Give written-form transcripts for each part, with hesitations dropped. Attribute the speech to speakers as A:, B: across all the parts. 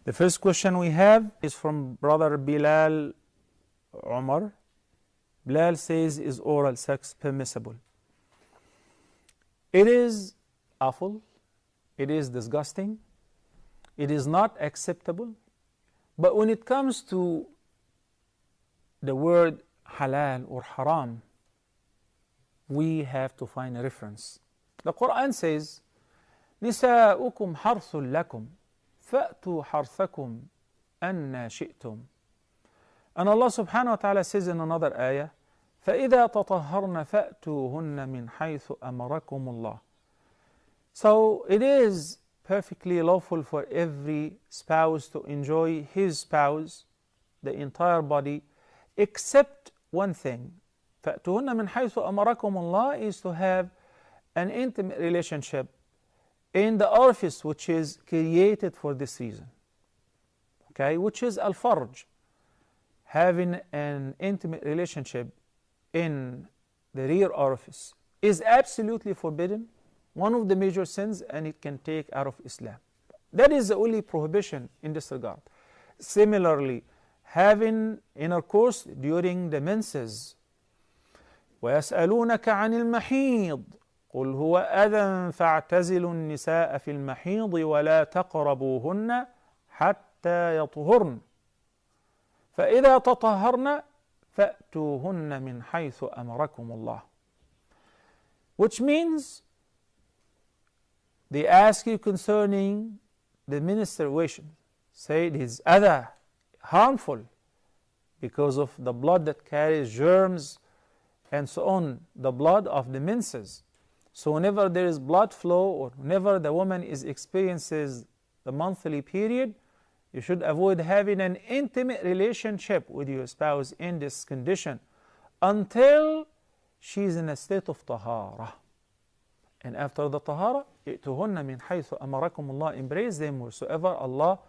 A: The first question we have is from brother Bilal Umar. Bilal says, is oral sex permissible? It is awful, it is disgusting, it is not acceptable, but when it comes to the word halal or haram, we have to find a reference. The Quran says, نساؤكم حرث لكم فأتوا حرثكم أن شئتم. And Allah subhanahu wa ta'ala says in another ayah, فإذا تطهرن فأتوهن من حيث أمركم الله. So it is perfectly lawful for every spouse to enjoy his spouse, the entire body, except one thing. فأتوهن من حيث أمركم الله is to have an intimate relationship in the orifice which is created for this reason, okay, which is al-farj. Having an intimate relationship in the rear orifice is absolutely forbidden, one of the major sins, and it can take out of Islam. That is the only prohibition in this regard. Similarly, having intercourse during the menses. وَيَسْأَلُونَكَ عَنِ الْمَحِيضِ قُلْ هُوَ أَذًى فَاعْتَزِلُوا النِّسَاءَ فِي الْمَحِيضِ وَلَا تَقْرَبُوهُنَّ حَتَّى يَطْهُرْنَ فإذا تطهرن فأتوهن من حيث أمركم الله. Which means they ask you concerning the menstruation. Say it is adha, harmful, because of the blood that carries germs and so on, the blood of the menses. So whenever there is blood flow or whenever the woman experiences the monthly period, you should avoid having an intimate relationship with your spouse in this condition until she is in a state of tahara. And after the tahara, ائتوهن من حيث أمركم الله, embrace them wheresoever Allah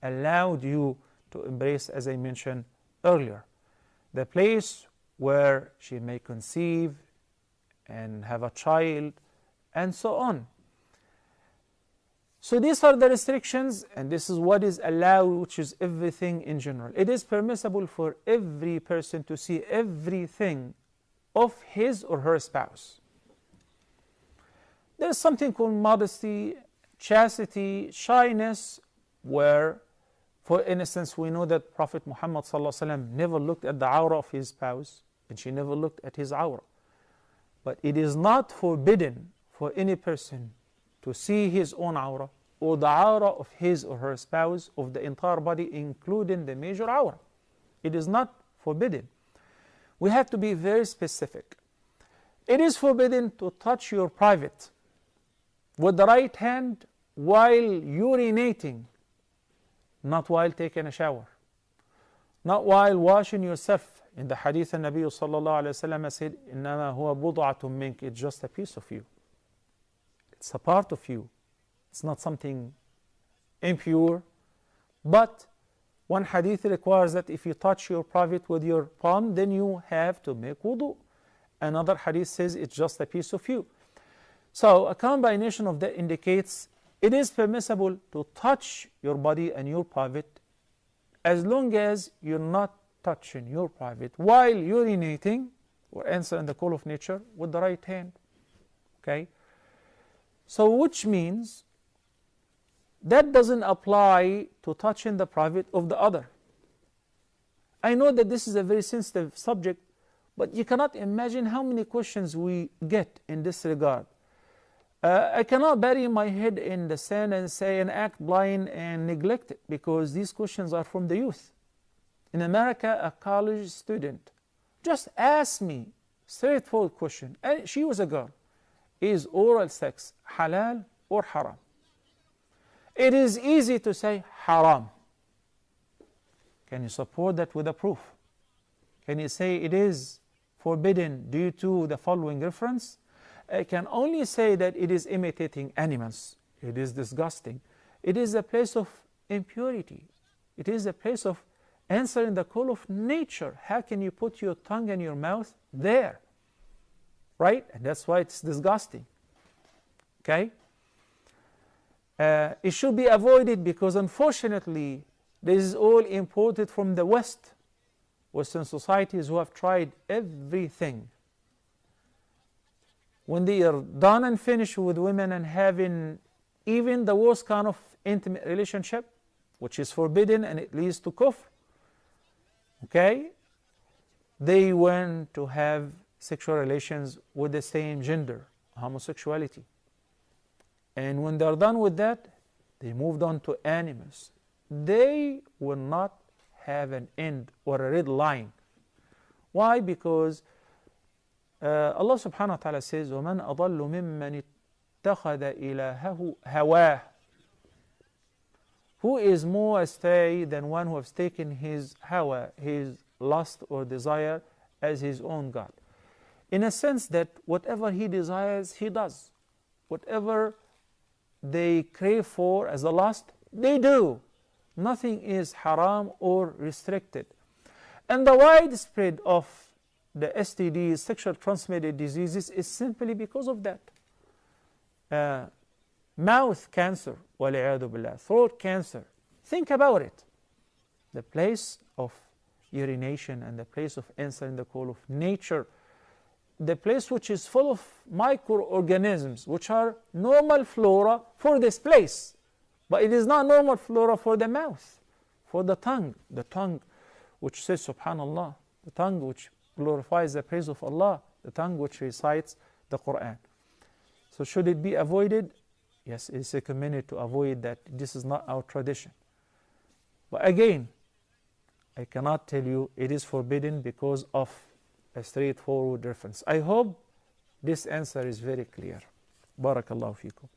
A: allowed you to embrace, as I mentioned earlier. The place where she may conceive and have a child and so on. So these are the restrictions, and this is what is allowed, which is everything in general. It is permissible for every person to see everything of his or her spouse. There is something called modesty, chastity, shyness, where, for instance, we know that Prophet Muhammad ﷺ never looked at the awrah of his spouse, and she never looked at his awrah. But it is not forbidden for any person to see his own awrah or the awrah of his or her spouse, of the entire body, including the major awrah. It is not forbidden. We have to be very specific. It is forbidden to touch your private with the right hand while urinating, not while taking a shower, not while washing yourself. In the hadith, the Nabi sallallahu alayhi wa sallam said, إِنَّمَا هُوَ بُضْعَةٌ مِنْكَ. It's just a piece of you. It's a part of you. It's not something impure. But one hadith requires that if you touch your private with your palm, then you have to make wudu. Another hadith says it's just a piece of you. So a combination of that indicates it is permissible to touch your body and your private as long as you're not touching your private while urinating or answering the call of nature with the right hand. Okay? So which means that doesn't apply to touching the private of the other. I know that this is a very sensitive subject, but you cannot imagine how many questions we get in this regard. I cannot bury my head in the sand and say and act blind and neglect it, because these questions are from the youth. In America, a college student just asked me straightforward question, and she was a girl. Is oral sex halal or haram? It is easy to say haram. Can you support that with a proof? Can you say it is forbidden due to the following reference? I can only say that it is imitating animals. It is disgusting. It is a place of impurity. It is a place of answering the call of nature. How can you put your tongue and your mouth there? Right? And that's why it's disgusting. Okay? It should be avoided because unfortunately this is all imported from the West, Western societies who have tried everything. When they are done and finished with women and having even the worst kind of intimate relationship, which is forbidden and it leads to kufr, okay, they went to have sexual relations with the same gender, homosexuality. And when they're done with that, they moved on to animals. They will not have an end or a red line. Why? Because Allah subhanahu wa ta'ala says, وَمَنْ أَضَلُّ مِمَّنِ اتَّخَذَ إِلَهَهُ هَوَاهُ. Who is more astray than one who has taken his hawa, his lust or desire, as his own God? In a sense that whatever he desires, he does. Whatever they crave for as a lust, they do. Nothing is haram or restricted. And the widespread of the STDs, sexual transmitted diseases, is simply because of that. Mouth cancer, وَالْعِيَاذُ بِاللَّهِ, throat cancer. Think about it. The place of urination and the place of answering the call of nature, the place which is full of microorganisms, which are normal flora for this place. But it is not normal flora for the mouth, for the tongue which says Subhanallah, the tongue which glorifies the praise of Allah, the tongue which recites the Quran. So should it be avoided? Yes, it is recommended to avoid that. This is not our tradition. But again, I cannot tell you it is forbidden because of a straightforward reference. I hope this answer is very clear. Barakallahu feekum.